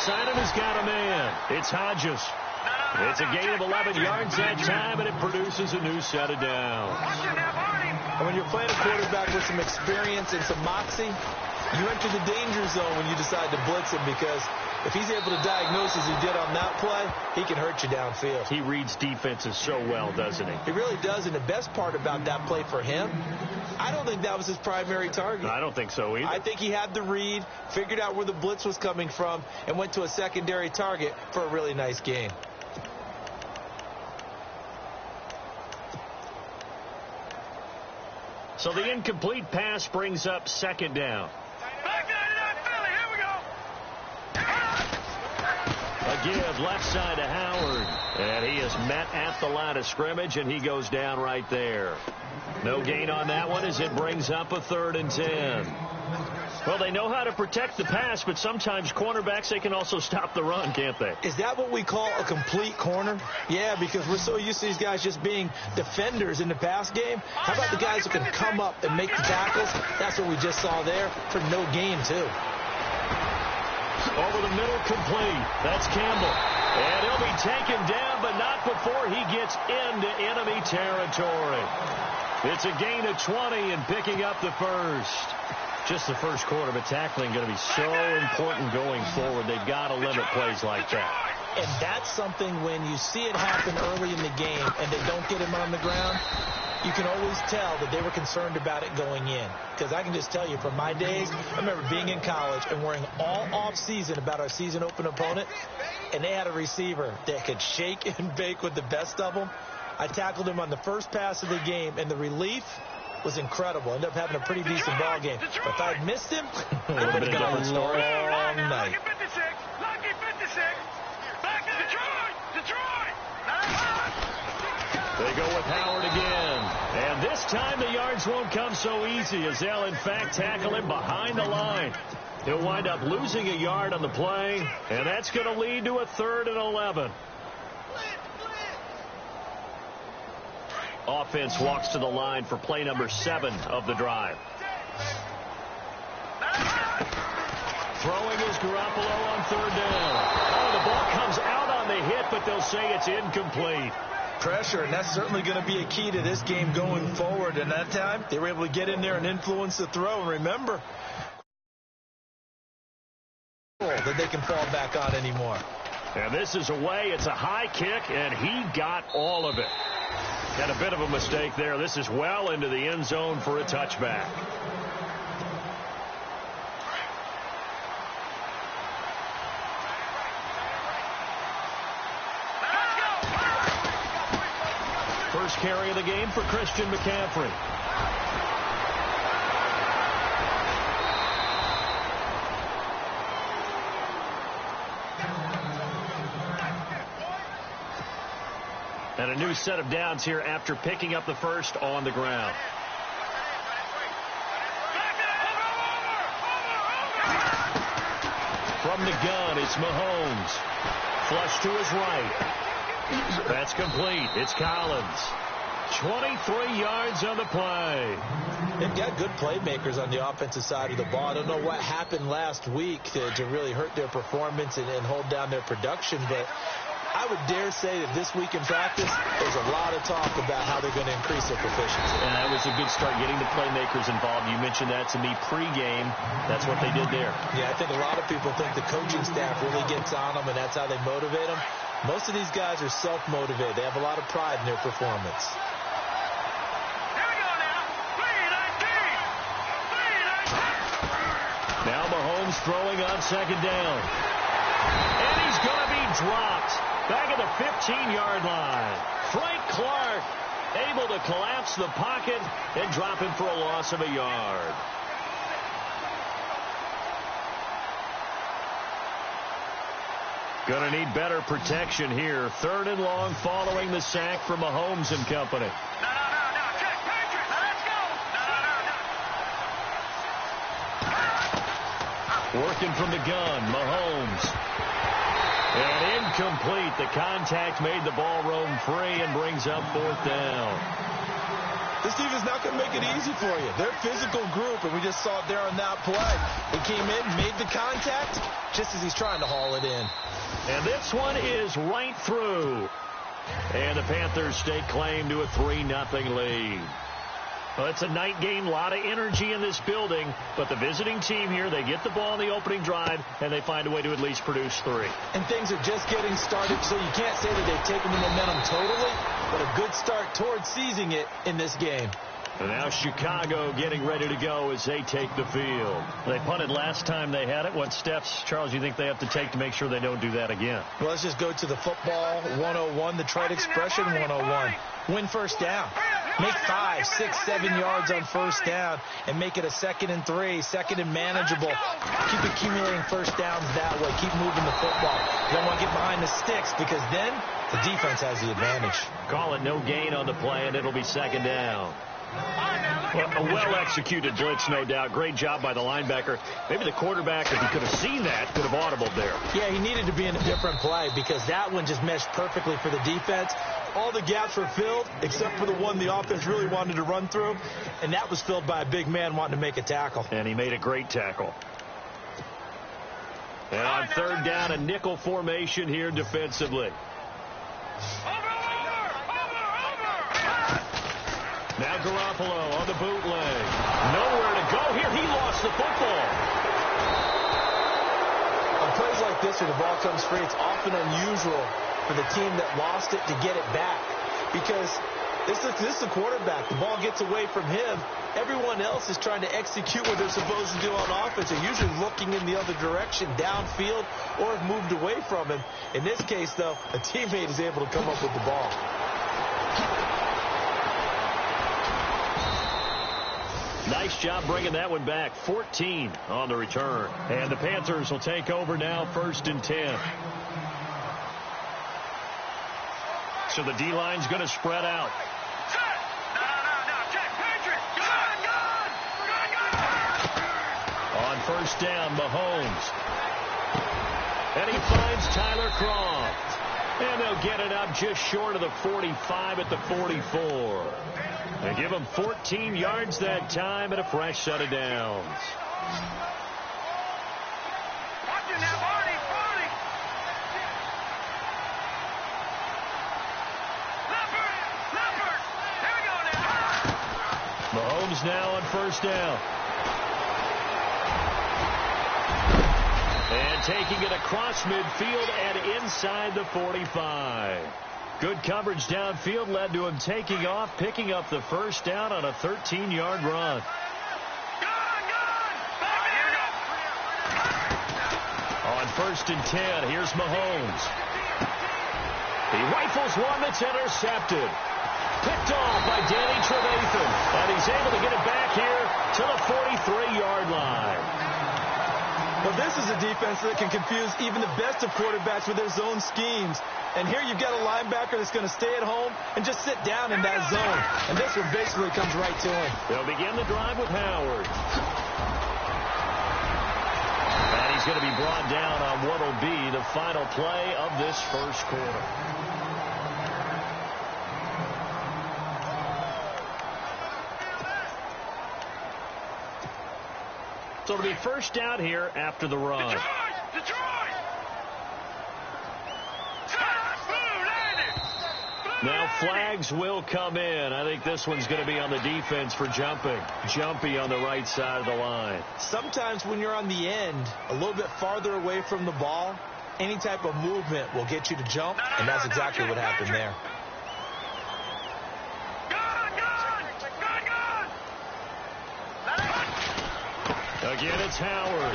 side of has got a man. It's Hodges. It's a gain of 11 yards that time, and it produces a new set of downs. And when you're playing a quarterback with some experience and some moxie, you enter the danger zone when you decide to blitz him, because if he's able to diagnose as he did on that play, he can hurt you downfield. He reads defenses so well, doesn't he? He really does, and the best part about that play for him, I don't think that was his primary target. I don't think so either. I think he had the read, figured out where the blitz was coming from, and went to a secondary target for a really nice game. So the incomplete pass brings up second down. A give left side to Howard. And he is met at the line of scrimmage, and he goes down right there. No gain on that one as it brings up a 3rd and 10. Well, they know how to protect the pass, but sometimes cornerbacks, they can also stop the run, can't they? Is that what we call a complete corner? Yeah, because we're so used to these guys just being defenders in the pass game. How about the guys who can come up and make the tackles? That's what we just saw there for no gain, too. Over the middle, complete. That's Campbell. And he'll be taken down, but not before he gets into enemy territory. It's a gain of 20 and picking up the first. Just the first quarter, but tackling going to be so important going forward. They've got to limit plays like that. And that's something when you see it happen early in the game and they don't get him on the ground, you can always tell that they were concerned about it going in. Because I can just tell you from my days, I remember being in college and worrying all off-season about our season open opponent, and they had a receiver that could shake and bake with the best of them. I tackled him on the first pass of the game, and the relief was incredible. Ended up having a pretty decent ball game. But if I'd missed him, it would have been a different story. Long night. They go with Howard again. And this time the yards won't come so easy as they'll, in fact, tackle him behind the line. He'll wind up losing a yard on the play, and that's going to lead to a 3rd and 11. Offense walks to the line for play number 7 of the drive. Throwing is Garoppolo on 3rd down. Oh, the ball comes out on the hit, but they'll say it's incomplete. Pressure, and that's certainly going to be a key to this game going forward. And that time, they were able to get in there and influence the throw. And remember, that they can fall back on anymore. And this is away. It's a high kick, and he got all of it. Had a bit of a mistake there. This is well into the end zone for a touchback. First carry of the game for Christian McCaffrey. And a new set of downs here after picking up the first on the ground. From the gun, it's Mahomes. Flush to his right. That's complete. It's Collins. 23 yards on the play. They've got good playmakers on the offensive side of the ball. I don't know what happened last week to really hurt their performance and hold down their production, but I would dare say that this week in practice, there's a lot of talk about how they're going to increase their proficiency. And that was a good start, getting the playmakers involved. You mentioned that to me pregame. That's what they did there. Yeah, I think a lot of people think the coaching staff really gets on them, and that's how they motivate them. Most of these guys are self-motivated. They have a lot of pride in their performance. Now Mahomes throwing on 2nd down. And he's going to be dropped back at the 15-yard line. Frank Clark able to collapse the pocket and drop him for a loss of a yard. Going to need better protection here. 3rd and long following the sack from Mahomes and company. Working from the gun, Mahomes. And incomplete. The contact made the ball roam free and brings up 4th down. This team is not going to make it easy for you. They're a physical group, and we just saw it there on that play. He came in, made the contact, just as he's trying to haul it in. And this one is right through. And the Panthers stake claim to a 3-0 lead. Well, it's a night game, a lot of energy in this building, but the visiting team here, they get the ball in the opening drive, and they find a way to at least produce 3. And things are just getting started, so you can't say that they've taken the momentum totally, but a good start towards seizing it in this game. And now Chicago getting ready to go as they take the field. They punted last time they had it. What steps, Charles, you think they have to take to make sure they don't do that again? Well, let's just go to the football 101, the trite expression 101. Win first down. Make 5, 6, 7 yards on first down and make it a 2nd and 3, 2nd and manageable. Keep accumulating first downs that way. Keep moving the football. You don't want to get behind the sticks because then the defense has the advantage. Call it no gain on the play, and it'll be 2nd down. Well, a well-executed blitz, no doubt. Great job by the linebacker. Maybe the quarterback, if he could have seen that, could have audibled there. Yeah, he needed to be in a different play because that one just meshed perfectly for the defense. All the gaps were filled except for the one the offense really wanted to run through, and that was filled by a big man wanting to make a tackle. And he made a great tackle. And on 3rd down, a nickel formation here defensively. Now Garoppolo on the bootleg. Nowhere to go here. He lost the football. On plays like this where the ball comes free, it's often unusual for the team that lost it to get it back. Because this is the quarterback. The ball gets away from him. Everyone else is trying to execute what they're supposed to do on offense. They're usually looking in the other direction, downfield, or have moved away from him. In this case, though, a teammate is able to come up with the ball. Nice job bringing that one back. 14 on the return. And the Panthers will take over now, 1st and 10. So the D-line's going to spread out. On 1st down, Mahomes. And he finds Tyler Croft. And they'll get it up just short of the 45 at the 44. They give him 14 yards that time and a fresh set of downs. Mahomes now on 1st down. And taking it across midfield and inside the 45. Good coverage downfield led to him taking off, picking up the 1st down on a 13-yard run. On 1st and 10, here's Mahomes. He rifles one that's intercepted. Picked off by Danny Trevathan. And he's able to get it back here to the 43-yard line. Well, this is a defense that can confuse even the best of quarterbacks with their zone schemes. And here you've got a linebacker that's going to stay at home and just sit down in that zone. And this one basically comes right to him. They'll begin the drive with Howard. And he's going to be brought down on what will be the final play of this 1st quarter. So it'll be 1st down here after the run. Detroit! Now flags will come in. I think this one's going to be on the defense for jumping. Jumpy on the right side of the line. Sometimes when you're on the end, a little bit farther away from the ball, any type of movement will get you to jump, and that's exactly what happened there. Again, it's Howard.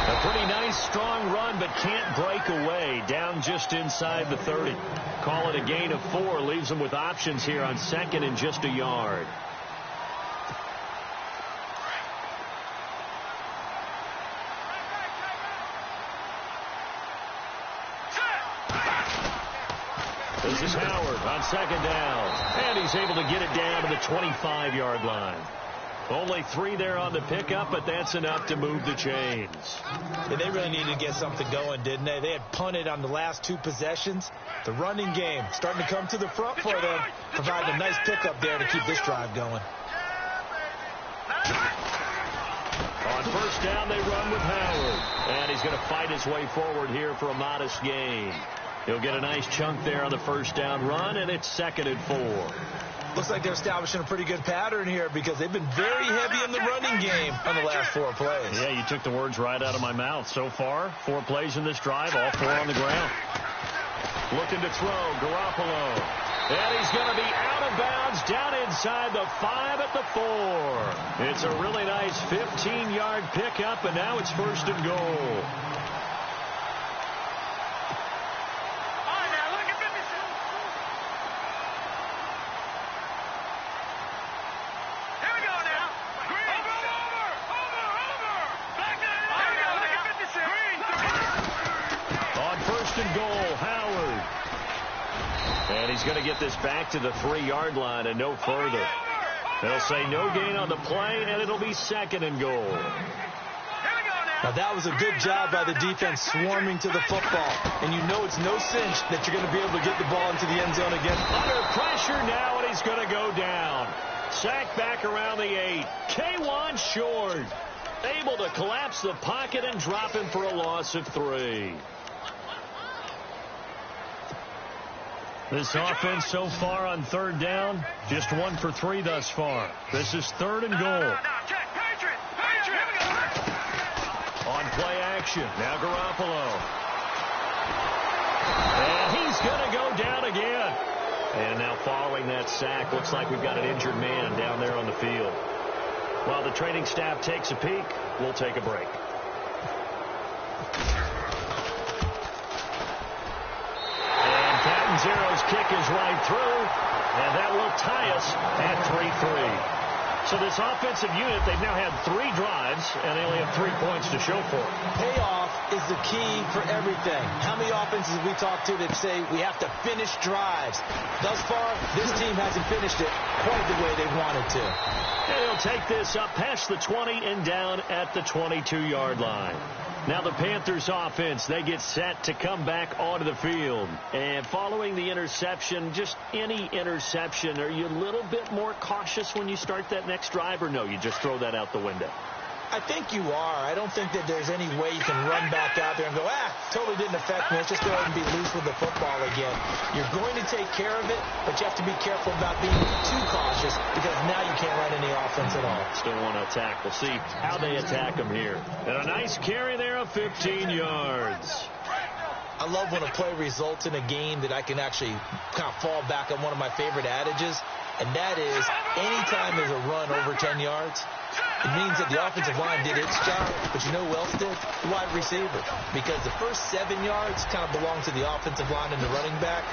A pretty nice, strong run, but can't break away. Down just inside the 30. Call it a gain of 4. Leaves them with options here on 2nd and just a yard. This is Howard on 2nd down. And he's able to get it down to the 25-yard line. Only 3 there on the pickup, but that's enough to move the chains. And they really needed to get something going, didn't they? They had punted on the last 2 possessions. The running game starting to come to the front for them, providing a nice pickup there to keep this drive going. On first down, they run with Howard. And he's going to fight his way forward here for a modest gain. He'll get a nice chunk there on the first down run, and it's 2nd and 4. Looks like they're establishing a pretty good pattern here because they've been very heavy in the running game on the last 4 plays. Yeah, you took the words right out of my mouth. So far, 4 plays in this drive, all 4 on the ground. Looking to throw, Garoppolo. And he's going to be out of bounds down inside the 5 at the 4. It's a really nice 15-yard pickup, and now it's 1st and goal. He's going to get this back to the 3-yard line and no further. They'll say no gain on the play, and it'll be 2nd and goal. Now, that was a good job by the defense swarming to the football. And you know it's no cinch that you're going to be able to get the ball into the end zone again. Under pressure now, and he's going to go down. Sacked back around the 8. K1 short. Able to collapse the pocket and drop him for a loss of 3. This offense so far on 3rd down, just 1 for 3 thus far. This is 3rd and goal. On play action, now Garoppolo. And he's going to go down again. And now following that sack, looks like we've got an injured man down there on the field. While the training staff takes a peek, we'll take a break. Zero's kick is right through, and that will tie us at 3-3. So this offensive unit, they've now had 3 drives, and they only have 3 points to show for it. Payoff is the key for everything. How many offenses have we talked to that say we have to finish drives? Thus far, this team hasn't finished it quite the way they wanted to. And he'll take this up past the 20 and down at the 22-yard line. Now the Panthers offense, they get set to come back onto the field. And following the interception, just any interception, are you a little bit more cautious when you start that next drive, or no, you just throw that out the window? I think you are. I don't think that there's any way you can run back out there and go, totally didn't affect me. Let's just go ahead and be loose with the football again. You're going to take care of it, but you have to be careful about being too cautious because now you can't run any offense at all. Still want to attack. We'll see how they attack them here. And a nice carry there of 15 yards. I love when a play results in a game that I can actually kind of fall back on one of my favorite adages, and that is anytime there's a run over 10 yards, it means that the offensive line did its job, but you know who else did? The wide receiver. Because the first 7 yards kind of belong to the offensive line and the running back.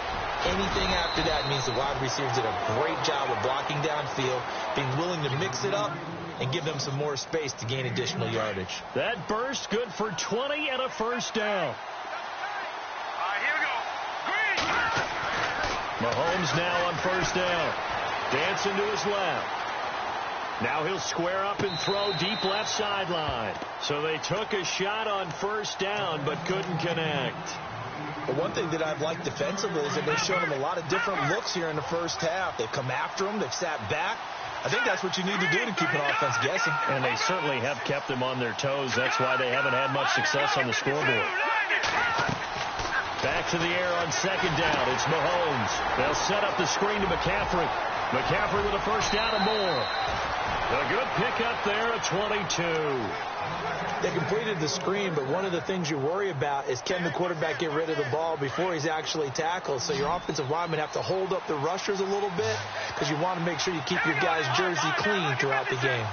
Anything after that means the wide receivers did a great job of blocking downfield, being willing to mix it up, and give them some more space to gain additional yardage. That burst good for 20 and a first down. Here we go. Green. Mahomes now on first down. Dancing to his left. Now he'll square up and throw deep left sideline. So they took a shot on first down but couldn't connect. But one thing that I've liked defensively is that they've shown him a lot of different looks here in the first half. They've come after him. They've sat back. I think that's what you need to do to keep an offense guessing. And they certainly have kept them on their toes. That's why they haven't had much success on the scoreboard. Back to the air on second down. It's Mahomes. They'll set up the screen to McCaffrey. McCaffrey with a first down and more. A good pickup there at 22. They completed the screen, but one of the things you worry about is can the quarterback get rid of the ball before he's actually tackled? So your offensive linemen have to hold up the rushers a little bit because you want to make sure you keep your guys' jersey clean throughout the game.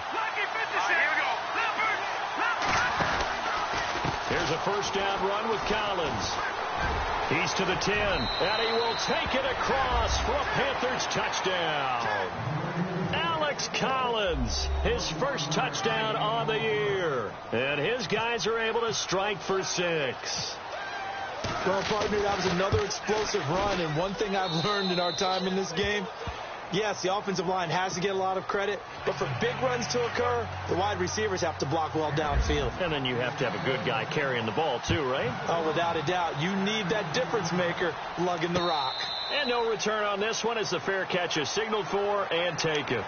Here's a first down run with Collins. He's to the 10, and he will take it across for a Panthers touchdown. Alex Collins, his first touchdown on the year. And his guys are able to strike for 6. Well, partner, that was another explosive run. And one thing I've learned in our time in this game, Yes, the offensive line has to get a lot of credit, but for big runs to occur, the wide receivers have to block well downfield. And then you have to have a good guy carrying the ball too, right? Oh, without a doubt. You need that difference maker lugging the rock. And no return on this one as the fair catch is signaled for and taken.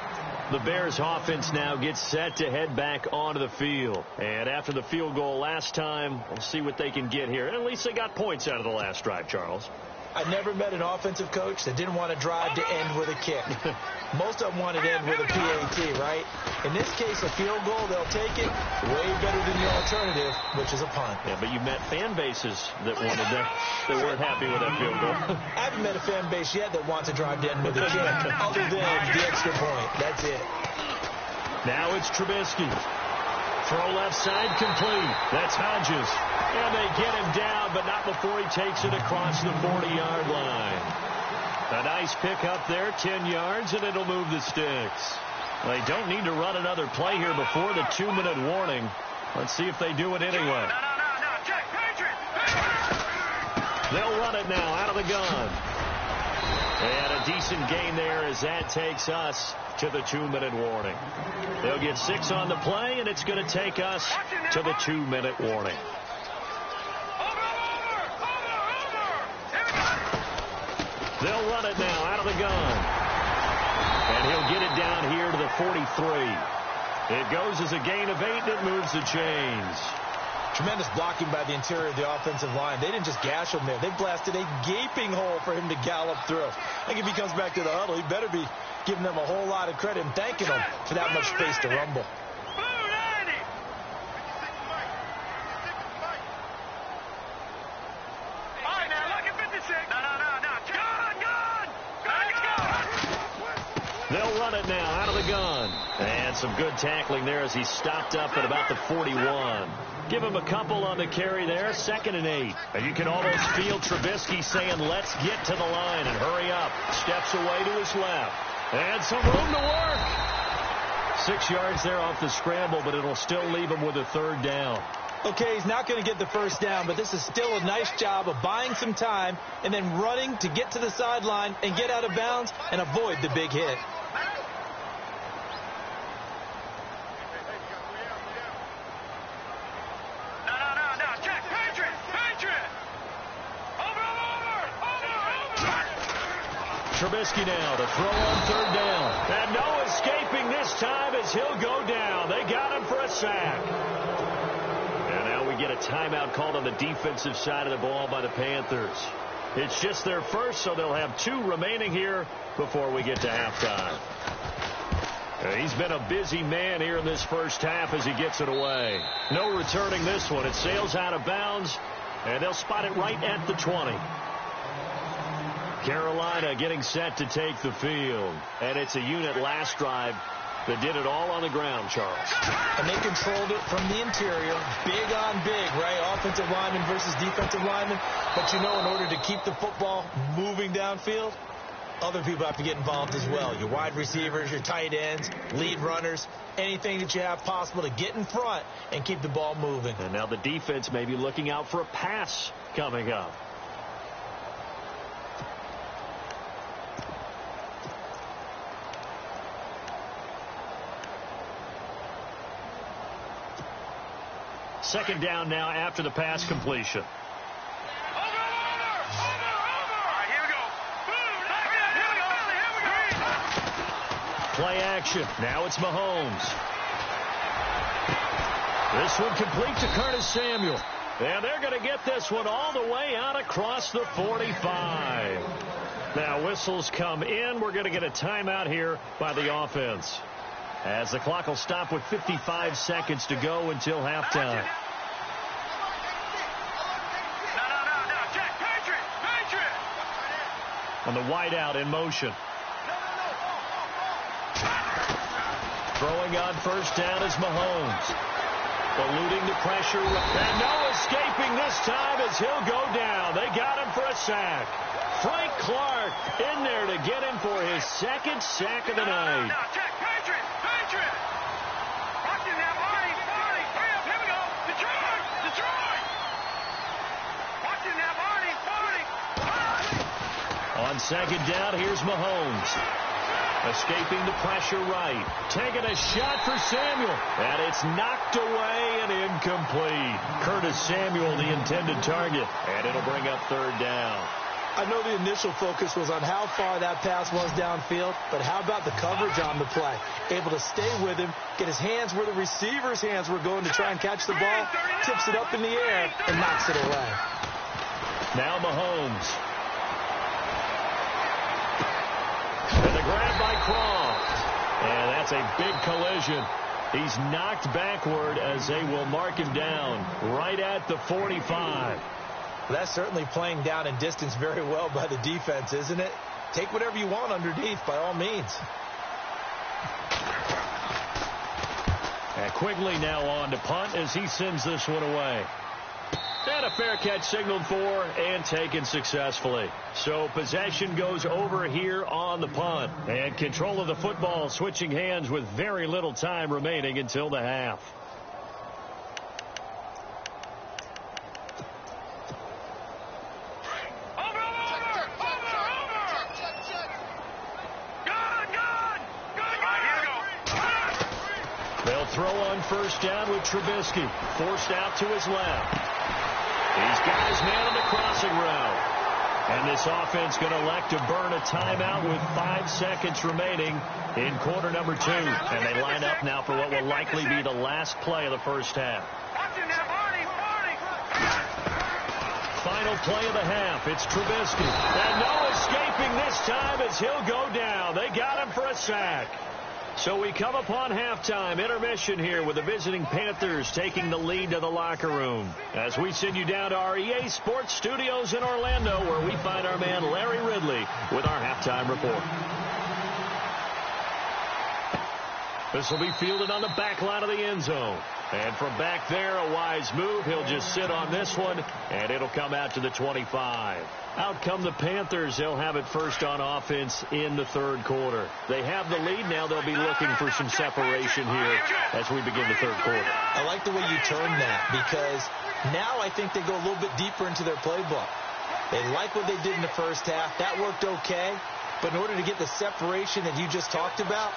The Bears offense now gets set to head back onto the field. And after the field goal last time, we'll see what they can get here. At least they got points out of the last drive, Charles. I never met an offensive coach that didn't want to drive to end with a kick. Most of them wanted to end with a PAT, right? In this case, a field goal, they'll take it way better than the alternative, which is a punt. Yeah, but you met fan bases that wanted that. They weren't happy with that field goal. I haven't met a fan base yet that wants to drive to end with a kick, other than the extra point. That's it. Now it's Trubisky. Throw left side complete. That's Hodges. And they get him down, but not before he takes it across the 40-yard line. A nice pick up there, 10 yards, and it'll move the sticks. They don't need to run another play here before the 2-minute warning. Let's see if they do it anyway. They'll run it now out of the gun. And a decent gain there as that takes us to the 2-minute warning. They'll get 6 on the play, and it's going to take us to the 2-minute warning. They'll run it now out of the gun. And he'll get it down here to the 43. It goes as a gain of 8, and it moves the chains. Tremendous blocking by the interior of the offensive line. They didn't just gash him there. They blasted a gaping hole for him to gallop through. I think if he comes back to the huddle, he better be giving them a whole lot of credit and thanking them for that much space to rumble. They'll run it now out of the gun. And some good tackling there as he stopped up at about the 41. Give him a couple on the carry there, 2nd and 8. And you can almost feel Trubisky saying, let's get to the line and hurry up. Steps away to his left. And some room to work. 6 yards there off the scramble, but it'll still leave him with a 3rd down. Okay, he's not going to get the 1st down, but this is still a nice job of buying some time and then running to get to the sideline and get out of bounds and avoid the big hit. Trubisky now to throw on 3rd down. And no escaping this time as he'll go down. They got him for a sack. And now we get a timeout called on the defensive side of the ball by the Panthers. It's just their first, so they'll have 2 remaining here before we get to halftime. He's been a busy man here in this first half as he gets it away. No returning this one. It sails out of bounds, and they'll spot it right at the 20. Carolina getting set to take the field. And it's a unit last drive that did it all on the ground, Charles. And they controlled it from the interior. Big on big, right? Offensive lineman versus defensive lineman. But you know, in order to keep the football moving downfield, other people have to get involved as well. Your wide receivers, your tight ends, lead runners, anything that you have possible to get in front and keep the ball moving. And now the defense may be looking out for a pass coming up. Second down now after the pass completion. Play action. Now it's Mahomes. This one complete to Curtis Samuel. And they're going to get this one all the way out across the 45. Now whistles come in. We're going to get a timeout here by the offense, as the clock will stop with 55 seconds to go until halftime. On the wideout in motion. Throwing on 1st down is Mahomes. Eluding the pressure. And no escaping this time as he'll go down. They got him for a sack. Frank Clark in there to get him for his 2nd sack of the night. On 2nd down, here's Mahomes. Escaping the pressure right. Taking a shot for Samuel. And it's knocked away and incomplete. Curtis Samuel, the intended target. And it'll bring up third down. I know the initial focus was on how far that pass was downfield, but how about the coverage on the play? Able to stay with him, get his hands where the receiver's hands were going to try and catch the ball, tips it up in the air, and knocks it away. Now Mahomes. And the grab by Croft. And that's a big collision. He's knocked backward as they will mark him down right at the 45. That's certainly playing down in distance very well by the defense, isn't it? Take whatever you want underneath, by all means. And Quigley now on to punt as he sends this one away. And a fair catch signaled for and taken successfully. So possession goes over here on the punt. And control of the football switching hands with very little time remaining until the half. They'll throw on first down with Trubisky. Forced out to his left. He's got his man on the crossing route. And this offense going to elect to burn a timeout with 5 seconds remaining in quarter number 2. And they line up now for what will likely be the last play of the first half. Final play of the half. It's Trubisky. And no escaping this time as he'll go down. They got him for a sack. So we come upon halftime intermission here with the visiting Panthers taking the lead to the locker room. As we send you down to our EA Sports Studios in Orlando, where we find our man Larry Ridley with our halftime report. This will be fielded on the back line of the end zone. And from back there, a wise move. He'll just sit on this one, and it'll come out to the 25. Out come the Panthers. They'll have it first on offense in the third quarter. They have the lead. Now they'll be looking for some separation here as we begin the third quarter. I like the way you turn that, because now I think they go a little bit deeper into their playbook. They like what they did in the first half. That worked okay. But in order to get the separation that you just talked about,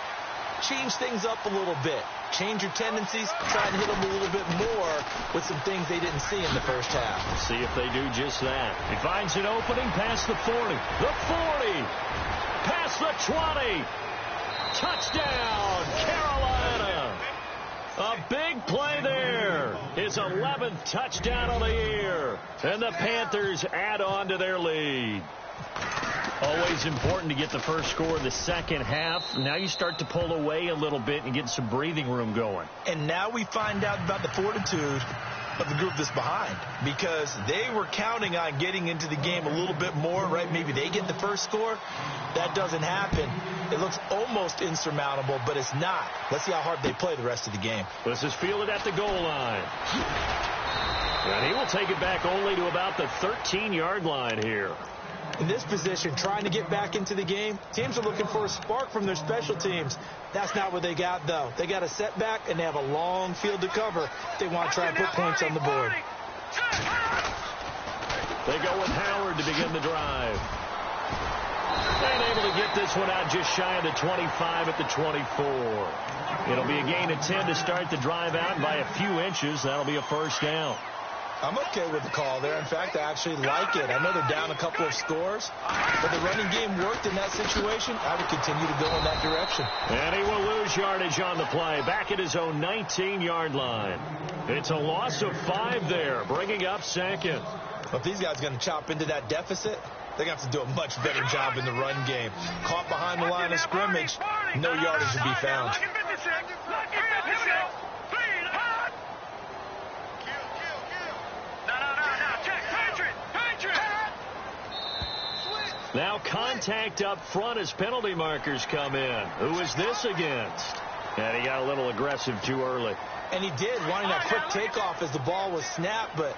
change things up a little bit. Change your tendencies. Try and hit them a little bit more with some things they didn't see in the first half. See if they do just that. He finds an opening past the 40. The 40. Past the 20. Touchdown, Carolina. A big play there. His 11th touchdown of the year. And the Panthers add on to their lead. Always important to get the first score of the second half. Now you start to pull away a little bit and get some breathing room going. And now we find out about the fortitude of the group that's behind, because they were counting on getting into the game a little bit more, right? Maybe they get the first score. That doesn't happen. It looks almost insurmountable, but it's not. Let's see how hard they play the rest of the game. This is fielded at the goal line. And he will take it back only to about the 13-yard line here. In this position, trying to get back into the game, teams are looking for a spark from their special teams. That's not what they got, though. They got a setback, and they have a long field to cover if they want to try and put points on the board. They go with Howard to begin the drive. And able to get this one out just shy of the 25 at the 24. It'll be a gain of 10 to start the drive out by a few inches. That'll be a first down. I'm okay with the call there. In fact, I actually like it. I know they're down a couple of scores, but the running game worked in that situation. I would continue to go in that direction. And he will lose yardage on the play, back at his own 19-yard line. It's a loss of 5 there, bringing up second. If these guys are going to chop into that deficit, they're going to have to do a much better job in the run game. Caught behind the line of scrimmage, no yardage to be found. Now contact up front as penalty markers come in. Who is this against? And he got a little aggressive too early. And he did, wanting that quick takeoff as the ball was snapped, but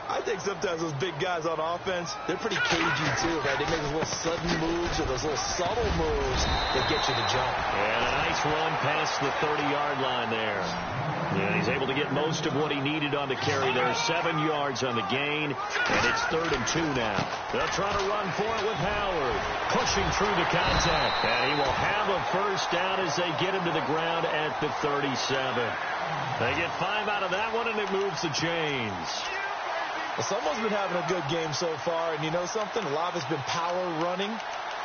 I think sometimes those big guys on offense, they're pretty cagey too, right? They make those little sudden moves or those little subtle moves that get you to jump. And a nice run past the 30-yard line there. And he's able to get most of what he needed on the carry there. 7 yards on the gain, and it's 3rd and 2 now. They'll try to run for it with Howard. Pushing through the contact, and he will have a first down as they get him to the ground at the 37. They get 5 out of that one, and it moves the chains. Well, someone's been having a good game so far, and you know something? A lot of it's been power running.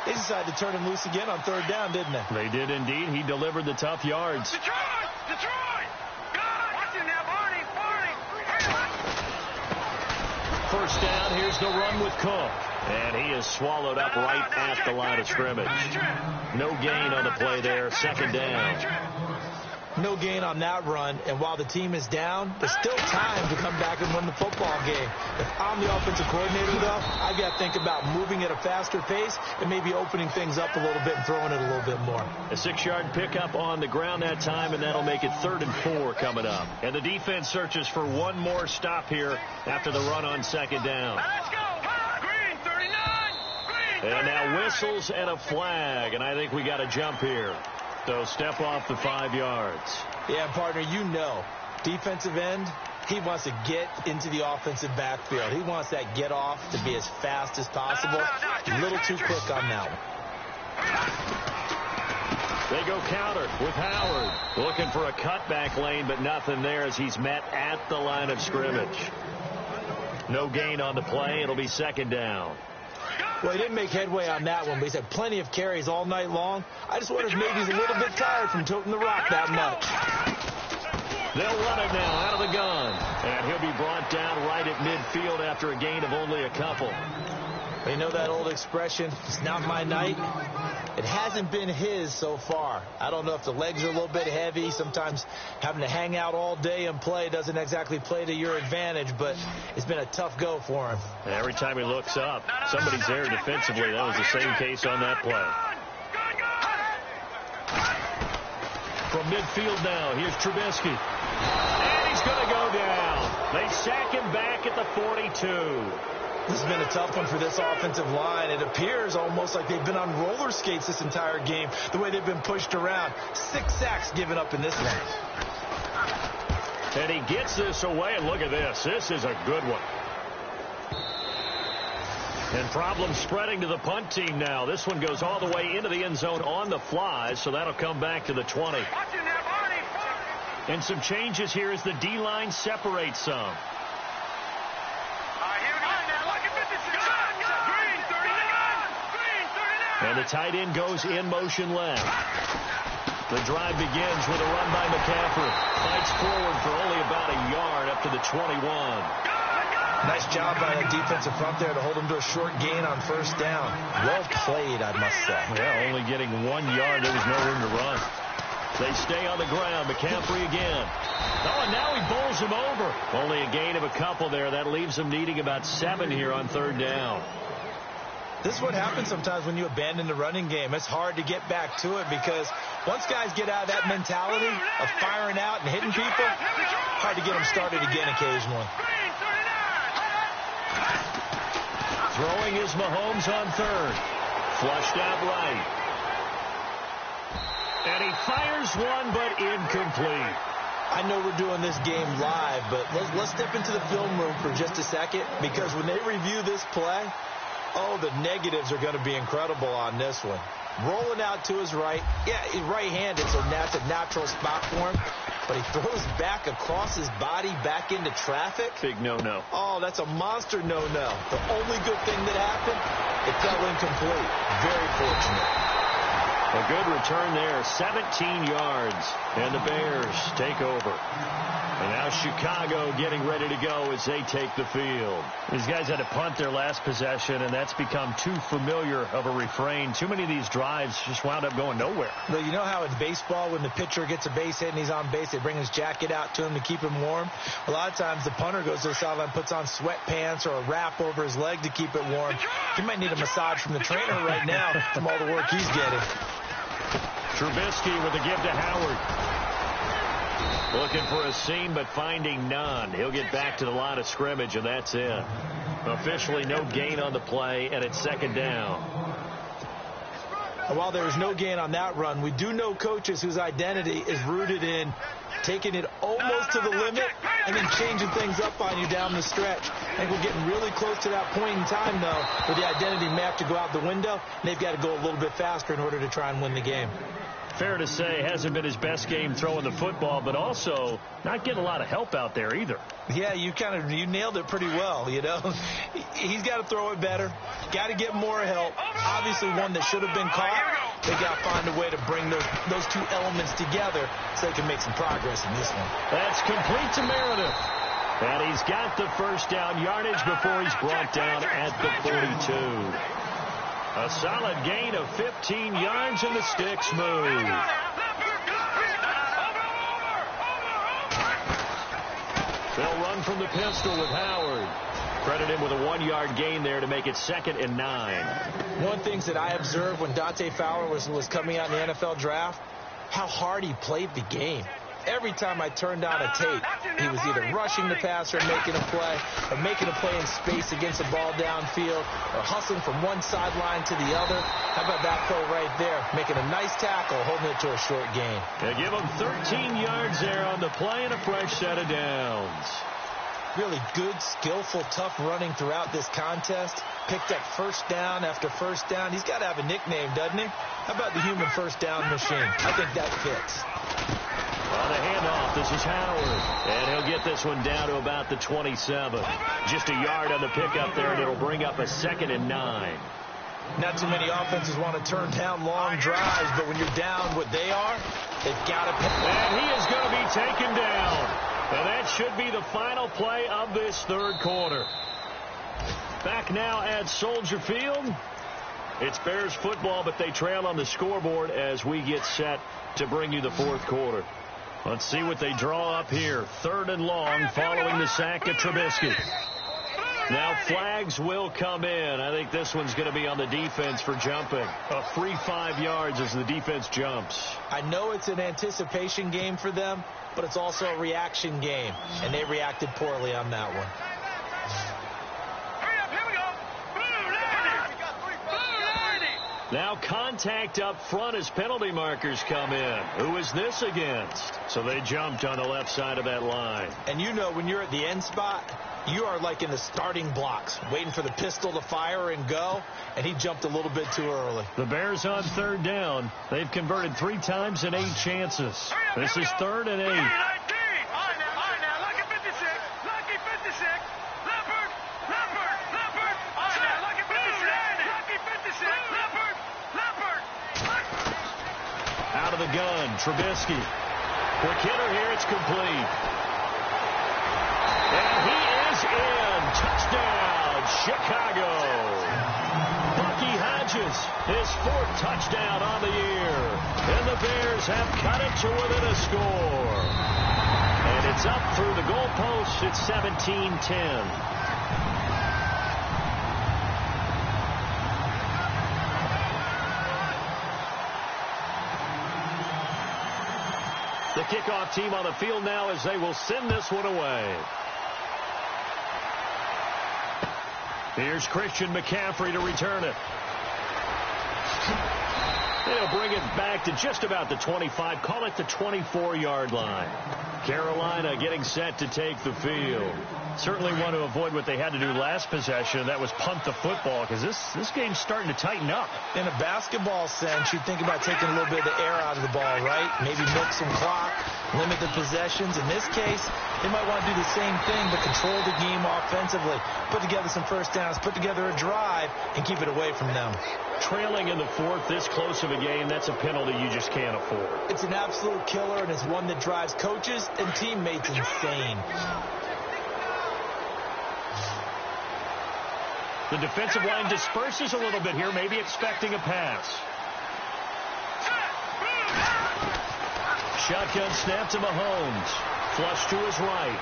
They decided to turn him loose again on 3rd down, didn't they? They did indeed. He delivered the tough yards. Detroit! Detroit! Watching that, Barney! First down, here's the run with Cook. And he is swallowed up right at the line of scrimmage. No gain on the play there. 2nd down. No gain on that run, and while the team is down, there's still time to come back and win the football game. If I'm the offensive coordinator, though, I've got to think about moving at a faster pace and maybe opening things up a little bit and throwing it a little bit more. A 6-yard pickup on the ground that time, and that'll make it 3rd and 4 coming up. And the defense searches for one more stop here after the run on 2nd down. Let's go! Green, 39! Green, 39! And now whistles and a flag, and I think we got a jump here. So step off the 5 yards. Yeah, partner, you know, defensive end, he wants to get into the offensive backfield. He wants that get off to be as fast as possible. A little too quick on that one. They go counter with Howard. Looking for a cutback lane, but nothing there as he's met at the line of scrimmage. No gain on the play. It'll be 2nd down. Well, he didn't make headway on that one, but he's had plenty of carries all night long. I just wonder if maybe he's a little bit tired from toting the rock that much. They'll run it now out of the gun. And he'll be brought down right at midfield after a gain of only a couple. You know that old expression, it's not my night? It hasn't been his so far. I don't know if the legs are a little bit heavy. Sometimes having to hang out all day and play doesn't exactly play to your advantage, but it's been a tough go for him. And every time he looks up, somebody's there defensively. That was the same case on that play. From midfield now, here's Trubisky. And he's going to go down. They sack him back at the 42. This has been a tough one for this offensive line. It appears almost like they've been on roller skates this entire game, the way they've been pushed around. 6 sacks given up in this one. And he gets this away, and look at this. This is a good one. And problems spreading to the punt team now. This one goes all the way into the end zone on the fly, so that'll come back to the 20. And some changes here as the D-line separates some. And the tight end goes in motion left. The drive begins with a run by McCaffrey. Fights forward for only about a yard up to the 21. Nice job by the defensive front there to hold him to a short gain on 1st down. Well played, I must say. Yeah, only getting 1 yard. There was no room to run. They stay on the ground. McCaffrey again. Oh, and now he bowls him over. Only a gain of a couple there. That leaves him needing about 7 here on 3rd down. This is what happens sometimes when you abandon the running game. It's hard to get back to it because once guys get out of that mentality of firing out and hitting people, hard to get them started again occasionally. Throwing is Mahomes on 3rd. Flushed out right. And he fires one, but incomplete. I know we're doing this game live, but let's step into the film room for just a second because when they review this play, oh, the negatives are going to be incredible on this one. Rolling out to his right. Yeah, he's right-handed, so that's a natural spot for him. But he throws back across his body back into traffic. Big no-no. Oh, that's a monster no-no. The only good thing that happened, it fell incomplete. Very fortunate. A good return there, 17 yards, and the Bears take over. And now Chicago getting ready to go as they take the field. These guys had to punt their last possession, and that's become too familiar of a refrain. Too many of these drives just wound up going nowhere. Well, you know how in baseball, when the pitcher gets a base hit and he's on base, they bring his jacket out to him to keep him warm? A lot of times the punter goes to the sideline, puts on sweatpants or a wrap over his leg to keep it warm. He might need a massage from the trainer right now from all the work he's getting. Trubisky with a give to Howard. Looking for a seam, but finding none. He'll get back to the line of scrimmage, and that's it. Officially no gain on the play, and it's 2nd down. And while there is no gain on that run, we do know coaches whose identity is rooted in taking it almost to the limit and then changing things up on you down the stretch. I think we're getting really close to that point in time, though, where the identity may have to go out the window, and they've got to go a little bit faster in order to try and win the game. Fair to say, hasn't been his best game throwing the football, but also not getting a lot of help out there either. Yeah, you nailed it pretty well, you know. He's got to throw it better. Got to get more help. Obviously one that should have been caught. They got to find a way to bring those two elements together so they can make some progress in this one. That's complete to Meredith. And he's got the first down yardage before he's brought down at the 42. A solid gain of 15 yards, and the sticks move. They'll run from the pistol with Howard. Credit him with a 1-yard gain there to make it 2nd and 9. One of the things that I observed when Dante Fowler was coming out in the NFL draft, how hard he played the game. Every time I turned on a tape, he was either rushing the passer and making a play, or making a play in space against a ball downfield, or hustling from one sideline to the other. How about that throw right there? Making a nice tackle, holding it to a short gain. They give him 13 yards there on the play and a fresh set of downs. Really good, skillful, tough running throughout this contest. Picked up first down after first down. He's got to have a nickname, doesn't he? How about the human first down machine? I think that fits. On the handoff, this is Howard. And he'll get this one down to about the 27. Just a yard on the pickup there, and it'll bring up a 2nd and 9. Not too many offenses want to turn down long drives, but when you're down what they are, they've got to pick. And he is going to be taken down. And that should be the final play of this third quarter. Back now at Soldier Field. It's Bears football, but they trail on the scoreboard as we get set to bring you the fourth quarter. Let's see what they draw up here. 3rd and long following the sack of Trubisky. Now flags will come in. I think this one's going to be on the defense for jumping. A free 5 yards as the defense jumps. I know it's an anticipation game for them, but it's also a reaction game, and they reacted poorly on that one. Now contact up front as penalty markers come in. Who is this against? So they jumped on the left side of that line. And you know when you're at the end spot, you are like in the starting blocks, waiting for the pistol to fire and go, and he jumped a little bit too early. The Bears on 3rd down. They've converted 3 times in 8 chances. This is 3rd and 8. Out of the gun, Trubisky. Quick hitter here, it's complete. And he is in. Touchdown, Chicago. Bucky Hodges, his 4th touchdown on the year. And the Bears have cut it to within a score. And it's up through the goalposts. It's 17-10. The kickoff team on the field now as they will send this one away. Here's Christian McCaffrey to return it. They'll bring it back to just about the 25. Call it the 24-yard line. Carolina getting set to take the field. Certainly want to avoid what they had to do last possession. That was punt the football, because this game's starting to tighten up. In a basketball sense, you think about taking a little bit of the air out of the ball, right? Maybe milk some clock, limit the possessions. In this case, they might want to do the same thing, but control the game offensively. Put together some first downs, put together a drive, and keep it away from them. Trailing in the 4th, this close of a game, that's a penalty you just can't afford. It's an absolute killer, and it's one that drives coaches and teammates insane. The defensive line disperses a little bit here, maybe expecting a pass. Shotgun snap to Mahomes. Flush to his right.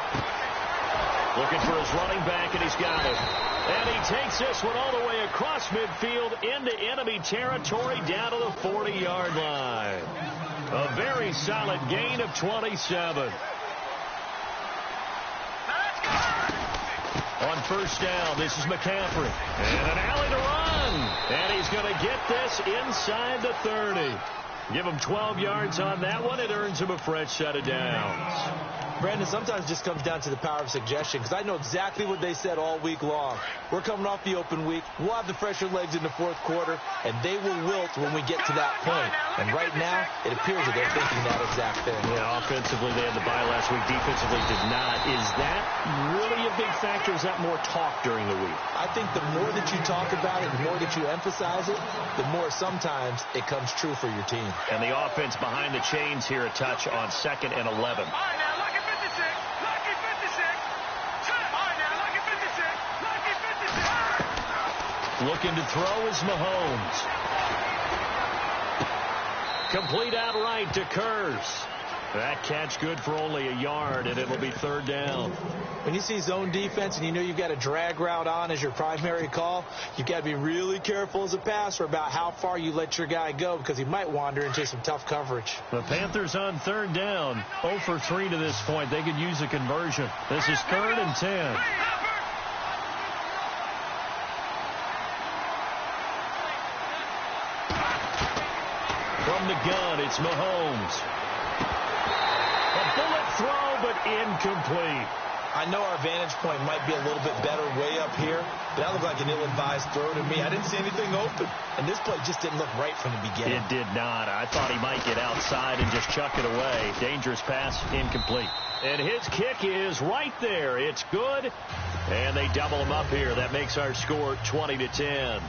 Looking for his running back, and he's got it. And he takes this one all the way across midfield into enemy territory down to the 40-yard line. A very solid gain of 27. On first down, this is McCaffrey. And an alley to run. And he's going to get this inside the 30. Give him 12 yards on that one. It earns him a fresh set of downs. Brandon, sometimes it just comes down to the power of suggestion, because I know exactly what they said all week long. We're coming off the open week. We'll have the fresher legs in the fourth quarter, and they will wilt when we get to that point. And right now, it appears that they're thinking that exact thing. Yeah, offensively, they had the bye last week. Defensively, did not. Is that really a big factor? Is that more talk during the week? I think the more that you talk about it, the more that you emphasize it, the more sometimes it comes true for your team. And the offense behind the chains here a touch on 2nd and 11. All right, now, lucky 56. Lucky 56. All right, now, lucky 56. Lucky 56. Looking to throw is Mahomes. Complete outright to Kurz. That catch good for only a yard, and it'll be 3rd down. When you see zone defense and you know you've got a drag route on as your primary call, you've got to be really careful as a passer about how far you let your guy go, because he might wander into some tough coverage. The Panthers on 3rd down, 0 for 3 to this point. They could use a conversion. This is 3rd and 10. From the gun, it's Mahomes. A bullet throw, but incomplete. I know our vantage point might be a little bit better way up here, but that looked like an ill-advised throw to me. I didn't see anything open, and this play just didn't look right from the beginning. It did not. I thought he might get outside and just chuck it away. Dangerous pass, incomplete. And his kick is right there. It's good, and they double him up here. That makes our score 20-10.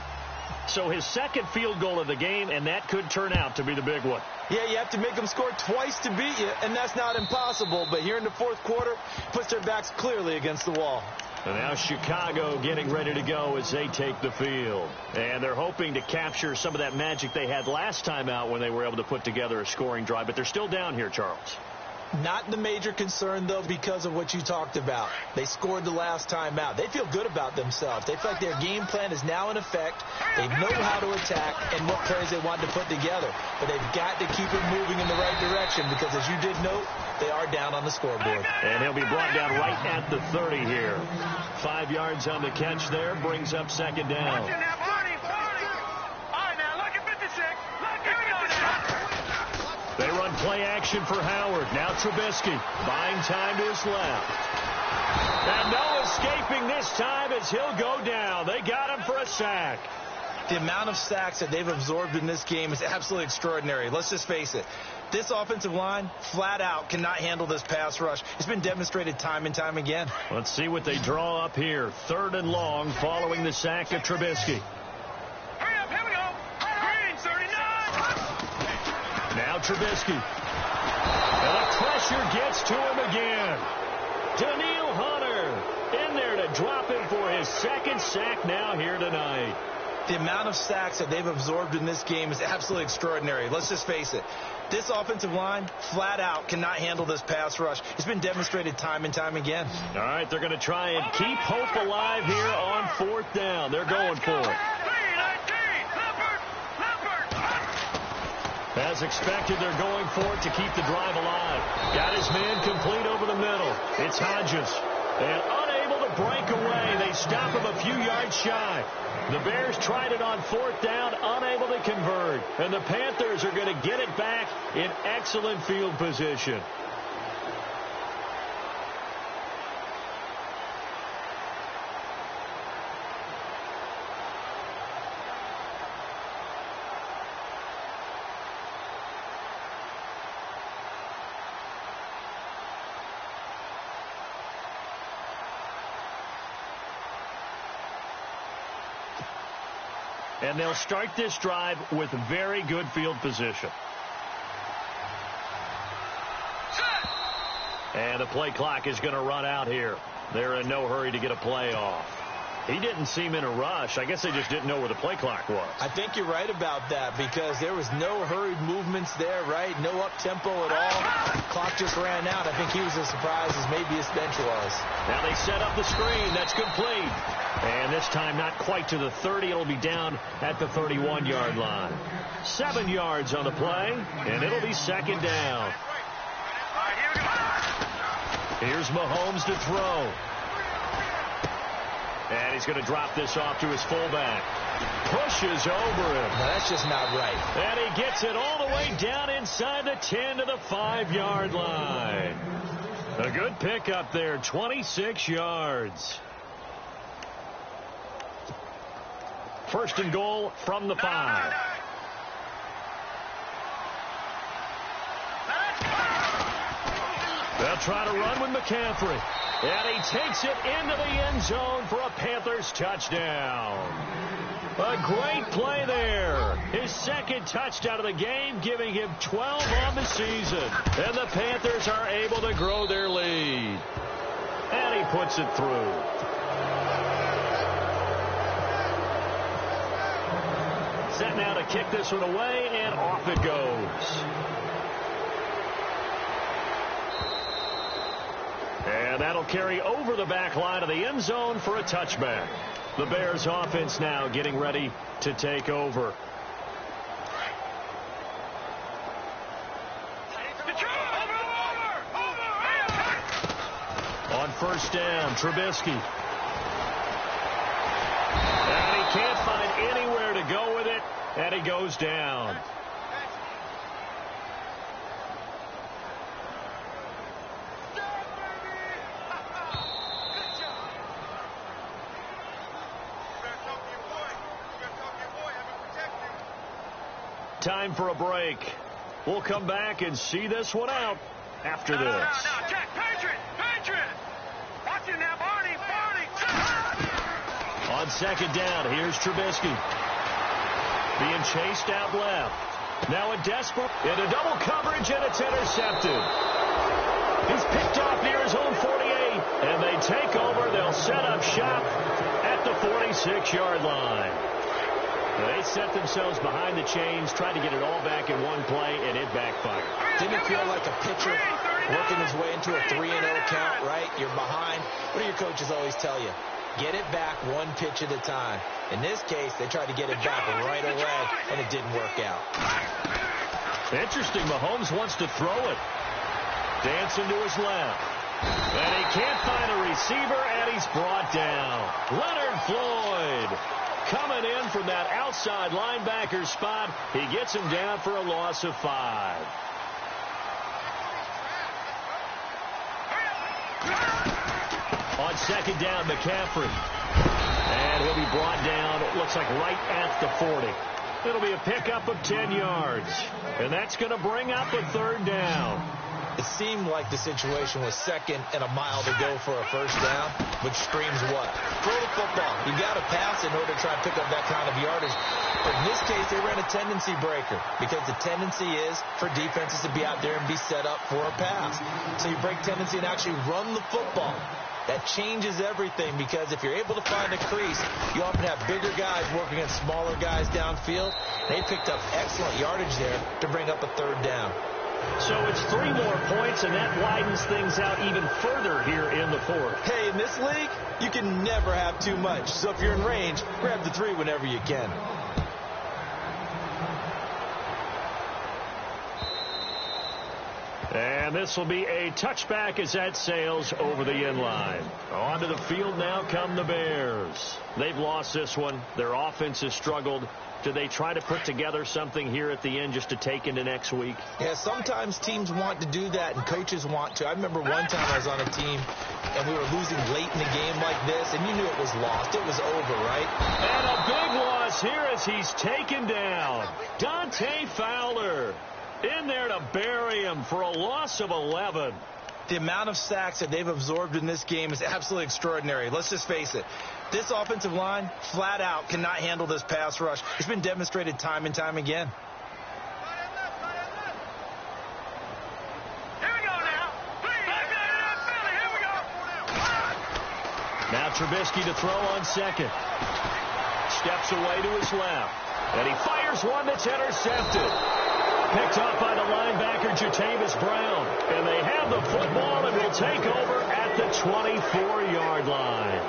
So his second field goal of the game, and that could turn out to be the big one. Yeah, you have to make them score twice to beat you, and that's not impossible. But here in the fourth quarter, puts their backs clearly against the wall. And now Chicago getting ready to go as they take the field. And they're hoping to capture some of that magic they had last time out when they were able to put together a scoring drive. But they're still down here, Charles. Not the major concern, though, because of what you talked about. They scored the last time out. They feel good about themselves. They feel like their game plan is now in effect. They know how to attack and what plays they want to put together. But they've got to keep it moving in the right direction because, as you did note, they are down on the scoreboard. And he'll be brought down right at the 30 here. 5 yards on the catch there. Brings up 2nd down. They run play action for Howard. Now Trubisky buying time to his left. And no escaping this time as he'll go down. They got him for a sack. The amount of sacks that they've absorbed in this game is absolutely extraordinary. Let's just face it. This offensive line, flat out, cannot handle this pass rush. It's been demonstrated time and time again. Let's see what they draw up here. 3rd and long following the sack of Trubisky. Hurry up, here we go. Green, 39. Now Trubisky. And the pressure gets to him again. Daniil Hunter in there to drop him for his 2nd sack now here tonight. The amount of sacks that they've absorbed in this game is absolutely extraordinary. Let's just face it. This offensive line, flat out, cannot handle this pass rush. It's been demonstrated time and time again. All right, they're going to try and keep hope alive here on 4th down. They're going for it. As expected, they're going for it to keep the drive alive. Got his man complete over the middle. It's Hodges. And unable to break away. They stop him a few yards shy. The Bears tried it on 4th down, unable to convert. And the Panthers are going to get it back in excellent field position. And they'll start this drive with very good field position. And the play clock is going to run out here. They're in no hurry to get a play off. He didn't seem in a rush. I guess they just didn't know where the play clock was. I think you're right about that because there was no hurried movements there, right? No up-tempo at all. Clock just ran out. I think he was as surprised as maybe his bench was. Now they set up the screen. That's complete. And this time not quite to the 30. It'll be down at the 31-yard line. 7 yards on the play, and it'll be 2nd down. Here's Mahomes to throw. And he's going to drop this off to his fullback. Pushes over him. No, that's just not right. And he gets it all the way down inside the 10 to the 5-yard line. A good pickup there, 26 yards. First and goal from the 5. They'll try to run with McCaffrey. And he takes it into the end zone for a Panthers touchdown. A great play there. His second touchdown of the game, giving him 12 on the season. And the Panthers are able to grow their lead. And he puts it through. Set now to kick this one away, and off it goes. And that'll carry over the back line of the end zone for a touchback. The Bears offense now getting ready to take over. On first down, Trubisky. And he can't find anywhere to go with it, and he goes down. Time for a break. We'll come back and see this one out after this. No, Jack, Patriot! Watch it now, Barney! On second down, here's Trubisky. Being chased out left. Now a desperate into double coverage, and it's intercepted. He's picked off near his own 48, and they take over. They'll set up shop at the 46-yard line. They set themselves behind the chains, tried to get it all back in one play, and it backfired. Didn't it feel like a pitcher working his way into a 3-0 count, right? You're behind. What do your coaches always tell you? Get it back one pitch at a time. In this case, they tried to get it back right away, and it didn't work out. Interesting. Mahomes wants to throw it. Dancing to his left. And he can't find a receiver, and he's brought down. Leonard Floyd. Coming in from that outside linebacker spot, he gets him down for a loss of 5. On second down, McCaffrey. And he'll be brought down, it looks like right at the 40. It'll be a pickup of 10 yards. And that's going to bring up a third down. It seemed like the situation was second and a mile to go for a first down, which screams what? Throw the football. You got to pass in order to try and pick up that kind of yardage. But in this case, they ran a tendency breaker because the tendency is for defenses to be out there and be set up for a pass. So you break tendency and actually run the football. That changes everything because if you're able to find a crease, you often have bigger guys working against smaller guys downfield. They picked up excellent yardage there to bring up a third down. So it's 3 more points, and that widens things out even further here in the fourth. Hey, in this league, you can never have too much. So if you're in range, grab the 3 whenever you can. And this will be a touchback as that sails over the end line. Onto the field now come the Bears. They've lost this one. Their offense has struggled. Do they try to put together something here at the end just to take into next week? Yeah, sometimes teams want to do that and coaches want to. I remember one time I was on a team and we were losing late in the game like this, and you knew it was lost. It was over, right? And a big loss here as he's taken down. Dante Fowler in there to bury him for a loss of 11. The amount of sacks that they've absorbed in this game is absolutely extraordinary. Let's just face it. This offensive line, flat out, cannot handle this pass rush. It's been demonstrated time and time again. Here we go now. Here we go. Now Trubisky to throw on second. Steps away to his left. And he fires one that's intercepted. Picked up by the linebacker, Jatavis Brown. And they have the football and will take over at the 24-yard line.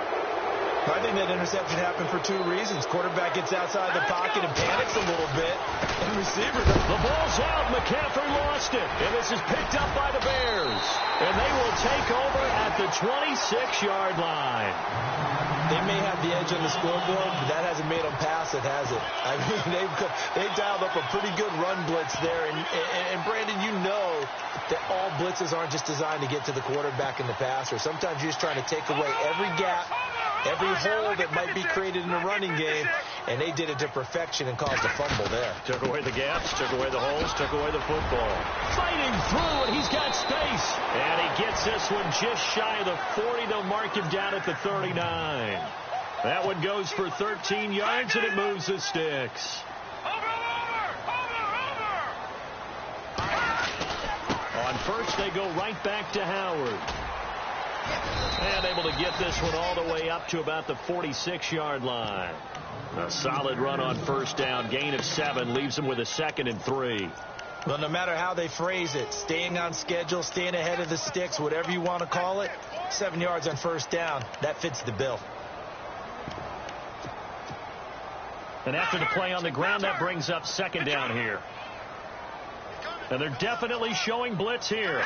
I think that interception happened for two reasons. Quarterback gets outside the pocket and panics a little bit. And receiver... The ball's out. McCaffrey lost it. And this is picked up by the Bears. And they will take over at the 26-yard line. They may have the edge on the scoreboard, but that hasn't made them pass it, has it? I mean, they've dialed up a pretty good run blitz there. And Brandon, you know that all blitzes aren't just designed to get to the quarterback and the passer. Sometimes you're just trying to take away every gap, every hole that might be created in the running game, and they did it to perfection and caused a fumble there. Took away the gaps, took away the holes, took away the football. Fighting through, and he's got space. And he gets this one just shy of the 40. They'll mark him down at the 39. That one goes for 13 yards, and it moves the sticks. On first, they go right back to Howard. And able to get this one all the way up to about the 46-yard line. A solid run on first down. Gain of 7 leaves them with a 2nd and 3. Well, no matter how they phrase it, staying on schedule, staying ahead of the sticks, whatever you want to call it, 7 yards on first down, that fits the bill. And after the play on the ground, that brings up 2nd down here. And they're definitely showing blitz here.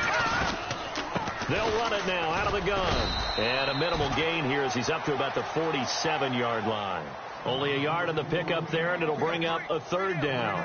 They'll run it now out of the gun. And a minimal gain here as he's up to about the 47-yard line. Only a yard on the pickup there, and it'll bring up a 3rd down.